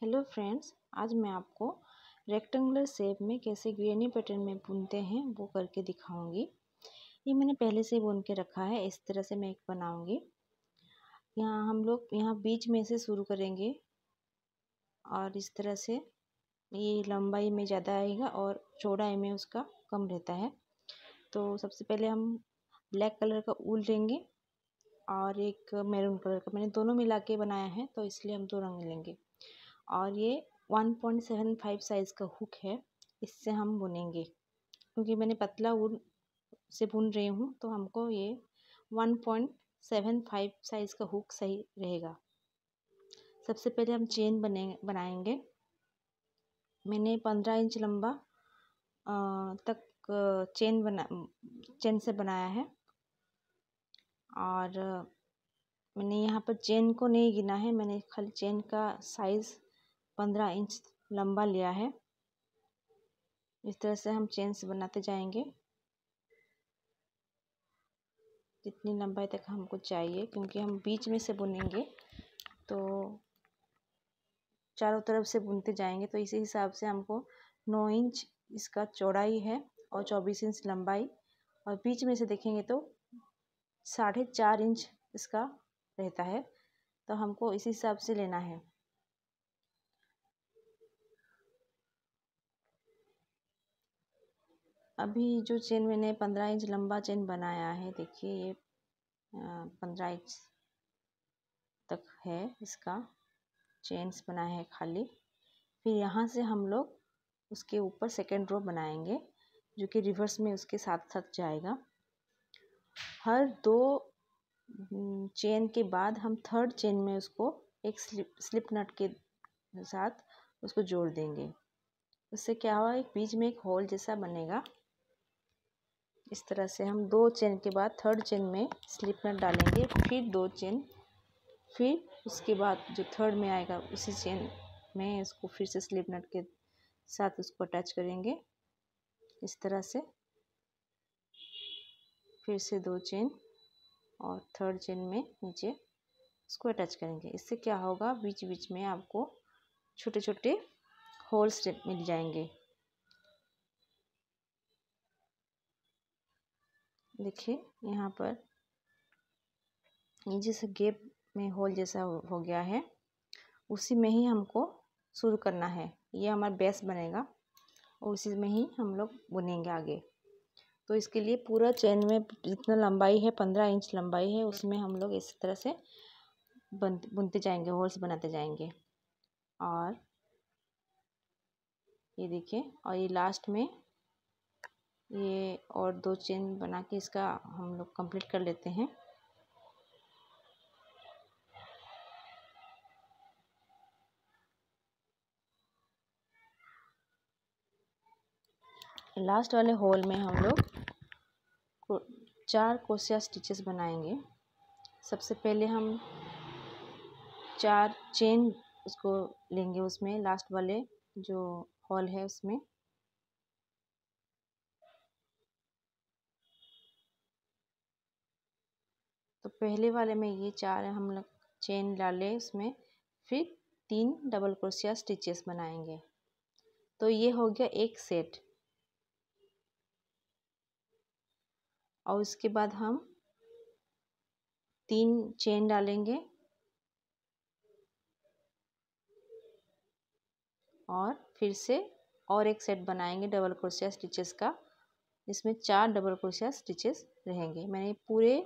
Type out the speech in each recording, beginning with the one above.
Hello friends, आज मैं आपको रेक्टेंगुलर शेप में कैसे ग्रेनी पैटर्न में बुनते हैं वो करके दिखाऊंगी। ये मैंने पहले से ही बुन के रखा है। इस तरह से मैं एक बनाऊंगी। यहाँ हम लोग बीच में से शुरू करेंगे और इस तरह से ये लंबाई में ज़्यादा आएगा और चौड़ाई में उसका कम रहता है। तो सबसे पहले हम ब्लैक कलर का ऊल लेंगे और एक मैरून कलर का। मैंने दोनों मिला के बनाया है तो इसलिए हम दो रंग लेंगे। और ये 1.75 साइज़ का हुक है, इससे हम बुनेंगे। क्योंकि मैंने पतला ऊन से बुन रही हूँ तो हमको ये 1.75 साइज़ का हुक सही रहेगा। सबसे पहले हम चेन बनाएंगे। मैंने 15 इंच लंबा तक चेन से बनाया है। और मैंने यहाँ पर चेन को नहीं गिना है, मैंने खाली चेन का साइज़ 15 इंच लंबा लिया है। इस तरह से हम चेन से बनाते जाएंगे जितनी लंबाई तक हमको चाहिए, क्योंकि हम बीच में से बुनेंगे तो चारों तरफ से बुनते जाएंगे। तो इसी हिसाब से हमको 9 इंच इसका चौड़ाई है और 24 इंच लंबाई, और बीच में से देखेंगे तो 4.5 इंच इसका रहता है। तो हमको इसी हिसाब से लेना है। अभी जो चेन मैंने 15 इंच लंबा चेन बनाया है, देखिए ये 15 इंच तक है इसका चेन्स बना है खाली। फिर यहाँ से हम लोग उसके ऊपर सेकेंड रो बनाएंगे जो कि रिवर्स में उसके साथ साथ जाएगा। हर दो चेन के बाद हम थर्ड चेन में उसको एक स्लिप नट के साथ उसको जोड़ देंगे। उससे क्या हुआ, एक बीच में एक होल जैसा बनेगा। इस तरह से हम दो चेन के बाद थर्ड चेन में स्लिप नट डालेंगे, फिर दो चेन, फिर उसके बाद जो थर्ड में आएगा उसी चेन में इसको फिर से स्लिप नट के साथ उसको अटैच करेंगे। इस तरह से फिर से दो चेन और थर्ड चेन में नीचे उसको अटैच करेंगे। इससे क्या होगा, बीच बीच में आपको छोटे छोटे होल्स मिल जाएंगे। देखिए यहाँ पर ये जैसे गैप में होल जैसा हो गया है, उसी में ही हमको शुरू करना है। ये हमारा बेस बनेगा और उसी में ही हम लोग बुनेंगे आगे। तो इसके लिए पूरा चेन में जितना लंबाई है 15 इंच लंबाई है, उसमें हम लोग इस तरह से बुनते जाएंगे, होल्स बनाते जाएंगे। और ये देखिए, और ये लास्ट में ये और दो चेन बना के इसका हम लोग कंप्लीट कर लेते हैं। लास्ट वाले होल में हम लोग 4 क्रोशिया स्टिचेस बनाएंगे। सबसे पहले हम 4 चेन उसको लेंगे, उसमें लास्ट वाले जो होल है उसमें। तो पहले वाले में ये 4 हम लोग चेन डाले उसमें, फिर 3 डबल क्रोशिया स्टिचेस बनाएंगे। तो ये हो गया एक सेट। और उसके बाद हम 3 चेन डालेंगे और फिर से और एक सेट बनाएंगे डबल क्रोशिया स्टिचेस का। इसमें 4 डबल क्रोशिया स्टिचेस रहेंगे। मैंने पूरे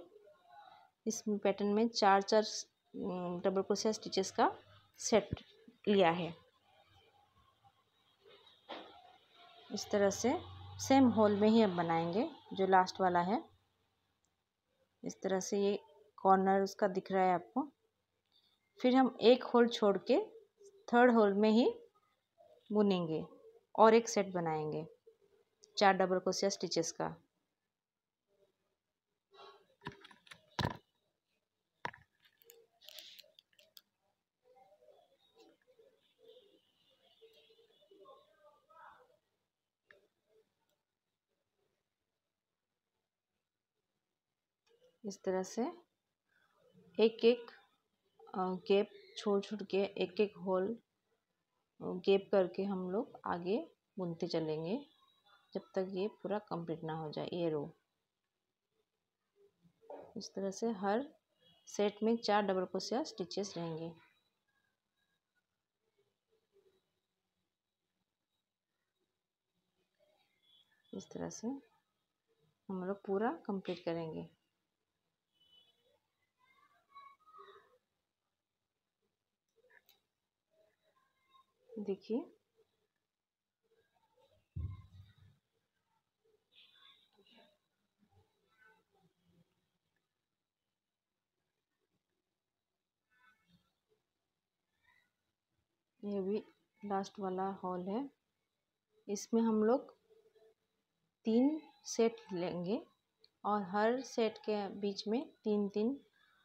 इस पैटर्न में 4 डबल क्रोशिया स्टिचेस का सेट लिया है। इस तरह से सेम होल में ही अब बनाएंगे जो लास्ट वाला है। इस तरह से ये कॉर्नर उसका दिख रहा है आपको। फिर हम एक होल छोड़ के थर्ड होल में ही बुनेंगे और एक सेट बनाएंगे 4 डबल क्रोशिया स्टिचेस का। इस तरह से एक एक गैप छोड़ छोड़ के एक एक होल गैप करके हम लोग आगे बुनते चलेंगे जब तक ये पूरा कंप्लीट ना हो जाए ये रो। इस तरह से हर सेट में 4 डबल क्रोशिया स्टिचेस रहेंगे। इस तरह से हम लोग पूरा कंप्लीट करेंगे। देखिए ये भी लास्ट वाला हॉल है। इसमें हम लोग 3 सेट लेंगे और हर सेट के बीच में 3-3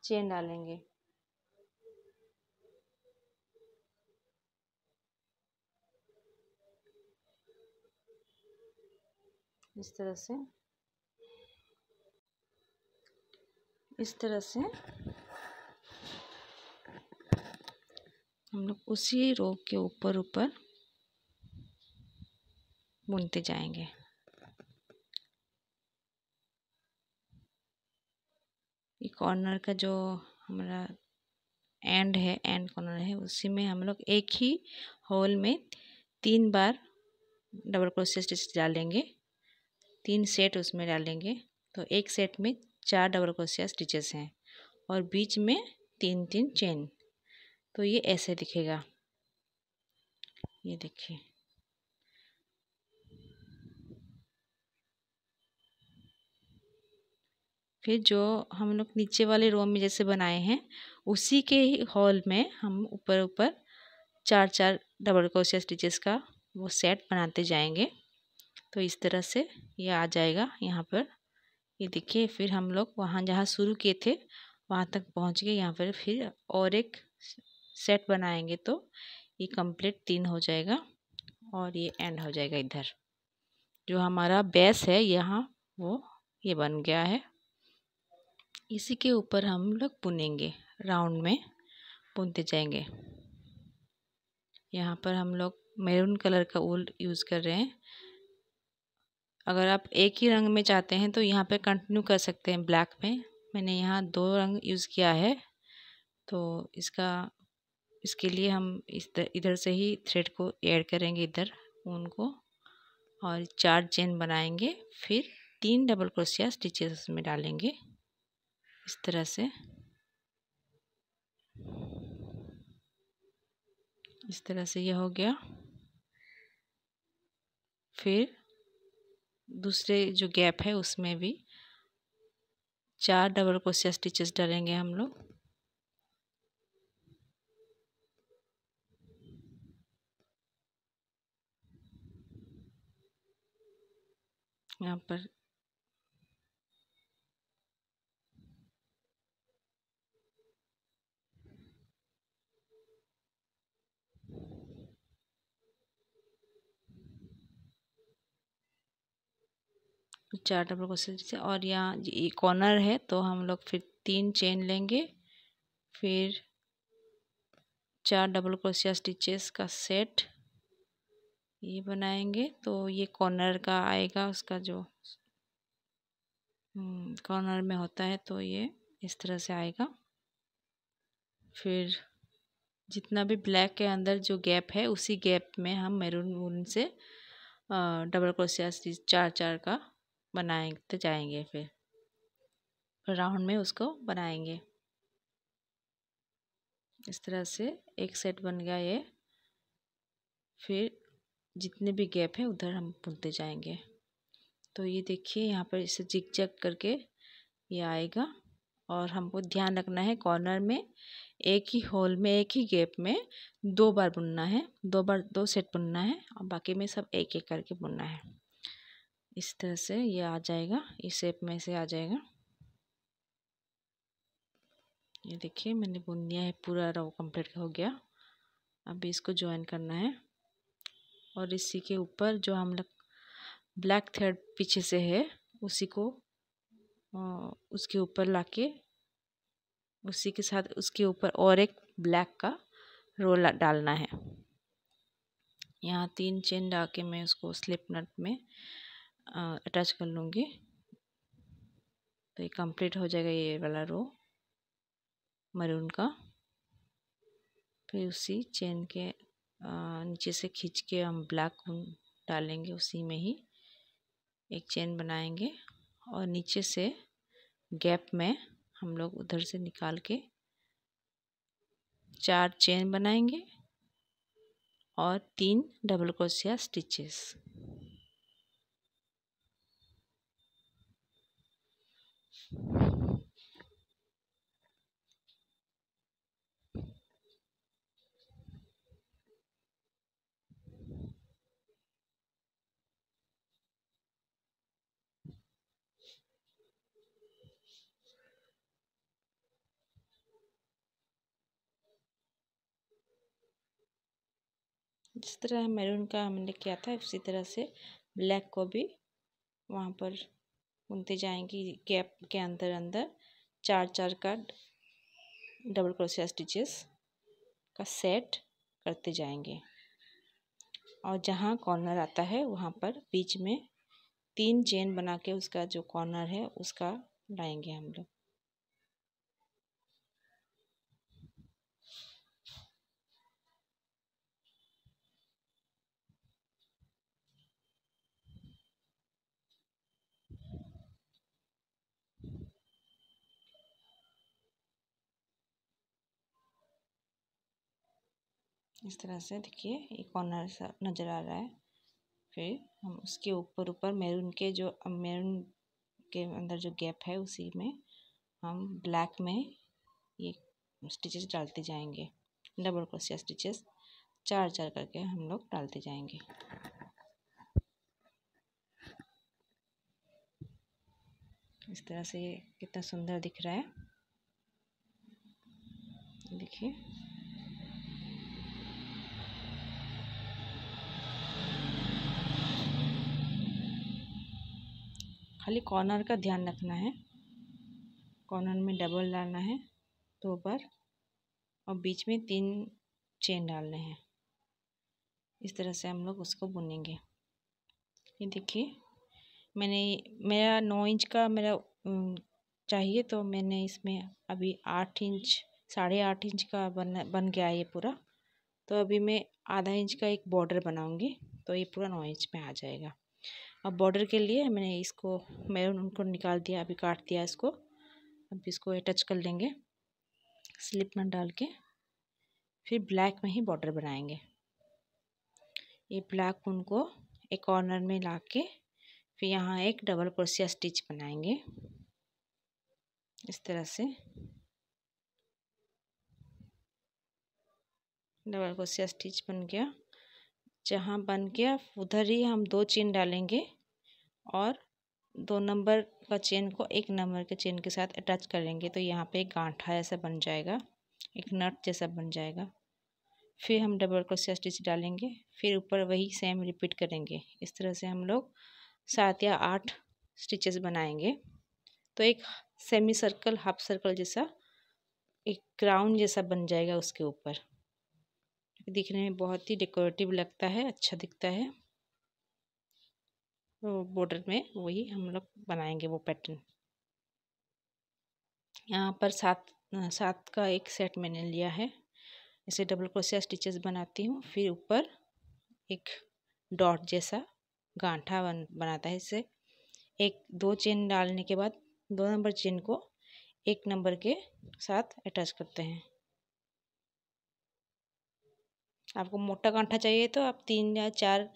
चेन डालेंगे। इस तरह से हम लोग उसी रो के ऊपर बुनते जाएंगे। ये कॉर्नर का जो हमारा एंड कॉर्नर है उसी में हम लोग एक ही होल में 3 बार डबल क्रोशिया स्टिच डालेंगे। 3 सेट उसमें डालेंगे तो एक सेट में 4 डबल क्रोशिया स्टिचेस हैं और बीच में 3-3 चेन। तो ये ऐसे दिखेगा, ये देखिए। फिर जो हम लोग नीचे वाले रो में जैसे बनाए हैं उसी के ही हॉल में हम ऊपर 4-4 डबल क्रोशिया स्टिचेस का वो सेट बनाते जाएंगे। तो इस तरह से ये आ जाएगा यहाँ पर। ये देखिए फिर हम लोग वहाँ जहाँ शुरू किए थे वहाँ तक पहुँच गए। यहाँ पर फिर और एक सेट बनाएंगे तो ये कंप्लीट 3 हो जाएगा और ये एंड हो जाएगा। इधर जो हमारा बेस है यहाँ वो ये बन गया है। इसी के ऊपर हम लोग बुनेंगे, राउंड में बुनते जाएंगे। यहाँ पर हम लोग मैरून कलर का वूल यूज़ कर रहे हैं। अगर आप एक ही रंग में चाहते हैं तो यहाँ पे कंटिन्यू कर सकते हैं ब्लैक में। मैंने यहाँ 2 रंग यूज़ किया है तो इसके लिए हम इधर से ही थ्रेड को ऐड करेंगे इधर ऊन को और 4 चेन बनाएंगे। फिर 3 डबल क्रोशिया स्टिचेस उसमें डालेंगे। इस तरह से ये हो गया। फिर दूसरे जो गैप है उसमें भी 4 डबल क्रोशिया स्टिचेस डालेंगे हम लोग। यहाँ पर चार डबल क्रोशिया और यहाँ ये कॉर्नर है तो हम लोग फिर 3 चेन लेंगे। फिर 4 डबल क्रोशिया स्टिचेस का सेट ये बनाएंगे तो ये कॉर्नर का आएगा। उसका जो कॉर्नर में होता है तो ये इस तरह से आएगा। फिर जितना भी ब्लैक के अंदर जो गैप है उसी गैप में हम मैरून वूल से डबल क्रोशिया स्टिच 4-4 का बनाते जाएंगे। फिर राउंड में उसको बनाएंगे। इस तरह से एक सेट बन गया ये। फिर जितने भी गैप है उधर हम बुनते जाएंगे। तो ये देखिए यहाँ पर इसे जिग जैग करके ये आएगा और हमको ध्यान रखना है कॉर्नर में एक ही होल में एक ही गैप में 2 बार बुनना है। 2 सेट बुनना है और बाकी में सब एक एक करके बुनना है। इस तरह से ये आ जाएगा, इस शेप में से आ जाएगा। ये देखिए मैंने बुन दिया है, पूरा रो कंप्लीट हो गया। अभी इसको ज्वाइन करना है और इसी के ऊपर जो हम लोग ब्लैक थ्रेड पीछे से है उसी को उसके ऊपर लाके उसी के साथ उसके ऊपर और एक ब्लैक का रोल डालना है। यहाँ 3 चेन डाल के मैं उसको स्लिप नट में अटैच कर लूँगी। तो ये कंप्लीट हो जाएगा ये वाला रो मरून का। फिर उसी चेन के नीचे से खींच के हम ब्लैक ऊन डालेंगे, उसी में ही एक चेन बनाएंगे और नीचे से गैप में हम लोग उधर से निकाल के 4 चेन बनाएंगे और 3 डबल क्रोशिया स्टिचेस। जिस तरह मैरून का हमने किया था उसी तरह से ब्लैक को भी वहाँ पर बुनते जाएंगे। गैप के अंदर अंदर 4 का डबल क्रोशिया स्टिचेस का सेट करते जाएंगे और जहाँ कॉर्नर आता है वहाँ पर बीच में 3 चेन बना के उसका जो कॉर्नर है उसका लाएंगे हम लोग। इस तरह से देखिए ये कॉर्नर सा नज़र आ रहा है। फिर हम उसके ऊपर ऊपर मैरून के जो मैरून के अंदर जो गैप है उसी में हम ब्लैक में ये स्टिचेस डालते जाएंगे। डबल क्रोशिया स्टिचेस 4 करके हम लोग डालते जाएंगे। इस तरह से ये कितना सुंदर दिख रहा है देखिए। खाली कॉर्नर का ध्यान रखना है, कॉर्नर में डबल डालना है 2 बार और बीच में 3 चेन डालने हैं। इस तरह से हम लोग उसको बुनेंगे। ये देखिए मेरा 9 इंच का मेरा चाहिए तो मैंने इसमें अभी 8 इंच 8.5 इंच का बन गया ये पूरा। तो अभी मैं आधा इंच का एक बॉर्डर बनाऊंगी तो ये पूरा 9 इंच में आ जाएगा। अब बॉर्डर के लिए मैंने इसको मैरून उनको निकाल दिया, अभी काट दिया इसको। अब इसको अटैच कर लेंगे स्लिप नट डाल के। फिर ब्लैक में ही बॉर्डर बनाएंगे। ये ब्लैक ऊन को एक कॉर्नर में ला के फिर यहाँ एक डबल क्रोशिया स्टिच बनाएंगे इस तरह से। डबल क्रोशिया स्टिच बन गया। जहाँ बन गया उधर ही हम 2 चेन डालेंगे और 2 नंबर का चेन को 1 नंबर के चेन के साथ अटैच करेंगे तो यहाँ पे एक गांठा ऐसा बन जाएगा, एक नट जैसा बन जाएगा। फिर हम डबल क्रोशिया स्टिच डालेंगे, फिर ऊपर वही सेम रिपीट करेंगे। इस तरह से हम लोग 7 या 8 स्टिचेस बनाएंगे तो एक सेमी सर्कल हाफ सर्कल जैसा एक क्राउन जैसा बन जाएगा उसके ऊपर। दिखने में बहुत ही डेकोरेटिव लगता है, अच्छा दिखता है। तो बॉर्डर में वही हम लोग बनाएंगे वो पैटर्न। यहाँ पर 7 का एक सेट मैंने लिया है। इसे डबल क्रोशिया स्टिचेस बनाती हूँ, फिर ऊपर एक डॉट जैसा गांठा बनाता है। इससे 2 चेन डालने के बाद 2 नंबर चेन को 1 नंबर के साथ अटैच करते हैं। आपको मोटा गांठा चाहिए तो आप 3 या 4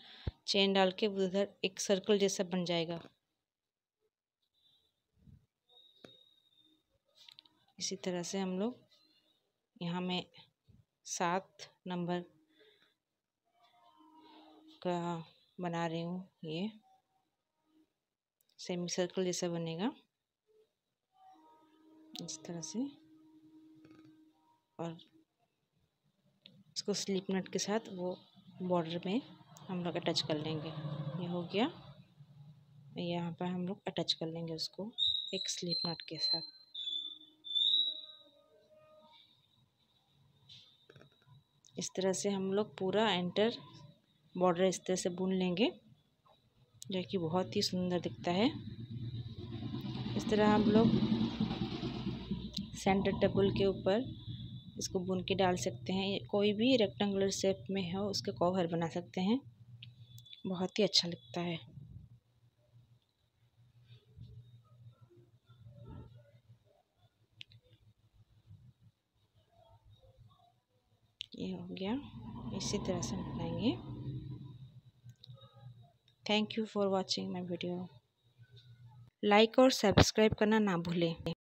चेन डाल के उधर एक सर्कल जैसा बन जाएगा। इसी तरह से हम लोग यहाँ में 7 नंबर का बना रही हूँ। ये सेमी सर्कल जैसा बनेगा इस तरह से और इसको स्लिप नट के साथ वो बॉर्डर में हम लोग अटैच कर लेंगे। ये हो गया। यहाँ पर हम लोग अटैच कर लेंगे उसको एक स्लिप नट के साथ। इस तरह से हम लोग पूरा एंटर बॉर्डर इस तरह से बुन लेंगे, जो कि बहुत ही सुंदर दिखता है। इस तरह हम लोग सेंटर टेबल के ऊपर इसको बुन के डाल सकते हैं। कोई भी रेक्टेंगुलर शेप में हो उसके कवर बना सकते हैं, बहुत ही अच्छा लगता है। ये हो गया, इसी तरह से बनाएंगे। Thank you for watching my video. Like और सब्सक्राइब करना ना भूलें।